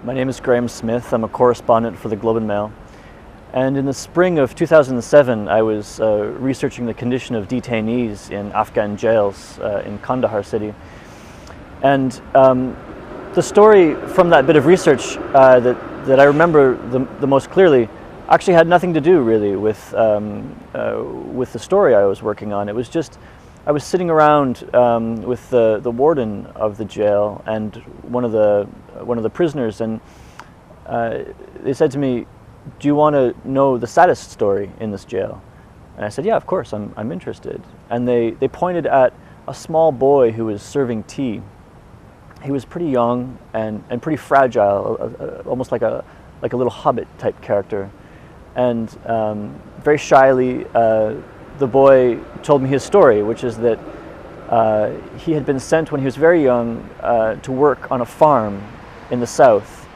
My name is Graeme Smith. I'm a correspondent for the Globe and Mail. And in the spring of 2007, I was researching the condition of detainees in Afghan jails in Kandahar city. And the story from that bit of research that I remember the most clearly actually had nothing to do really with the story I was working on. It was just, I was sitting around with the warden of the jail and one of the prisoners, and they said to me, "Do you want to know the saddest story in this jail?" And I said, "Yeah, of course, I'm interested." And they pointed at a small boy who was serving tea. He was pretty young and pretty fragile, almost like a little hobbit type character. And very shyly, the boy told me his story, which is that he had been sent when he was very young to work on a farm in the south.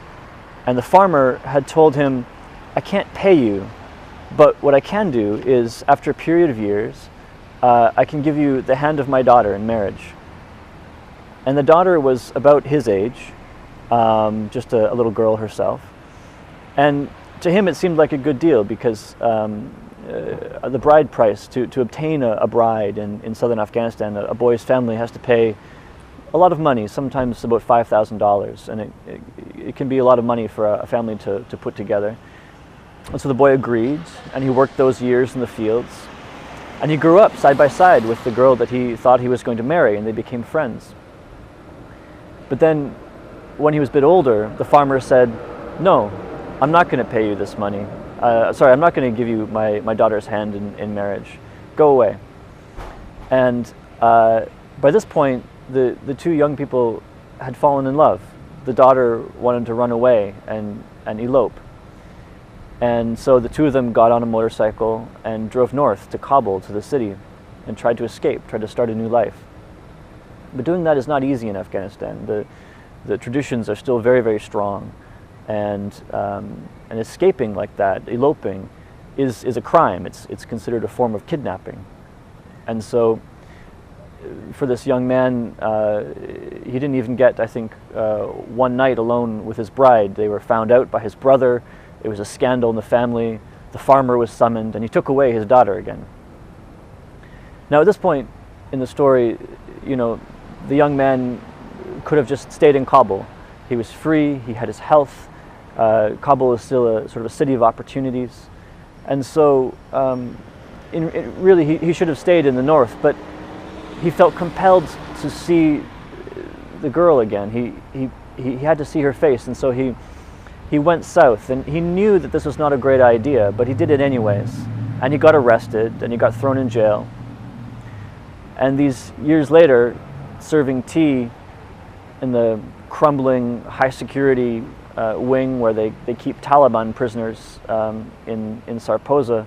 And the farmer had told him, "I can't pay you, but what I can do is, after a period of years, I can give you the hand of my daughter in marriage." And the daughter was about his age, just a little girl herself. And to him it seemed like a good deal because the bride price, to obtain a bride in southern Afghanistan, a boy's family has to pay a lot of money, sometimes about $5,000, and it can be a lot of money for a family to put together. And so the boy agreed, and he worked those years in the fields, and he grew up side by side with the girl that he thought he was going to marry, and they became friends. But then, when he was a bit older, the farmer said, "No, I'm not going to pay you this money. Sorry, I'm not going to give you my daughter's hand in marriage. Go away." And by this point, the two young people had fallen in love. The daughter wanted to run away and elope. And so the two of them got on a motorcycle and drove north to Kabul, to the city, and tried to escape, tried to start a new life. But doing that is not easy in Afghanistan. The traditions are still very, very strong. And escaping like that, eloping, is a crime. It's considered a form of kidnapping. And so for this young man, he didn't even get, I think, one night alone with his bride. They were found out by his brother. It was a scandal in the family. The farmer was summoned, and he took away his daughter again. Now at this point in the story, you know, the young man could have just stayed in Kabul. He was free, he had his health. Kabul is still a sort of a city of opportunities. And so really he should have stayed in the north, but he felt compelled to see the girl again. He had to see her face, and so he went south, and he knew that this was not a great idea, but he did it anyways. And he got arrested, and he got thrown in jail. And these years later, serving tea in the crumbling, high-security wing where they keep Taliban prisoners in Sarposa,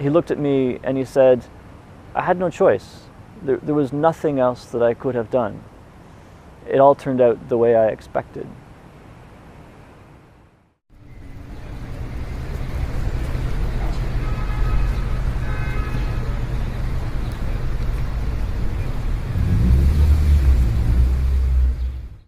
he looked at me and he said, "I had no choice. There was nothing else that I could have done. It all turned out the way I expected."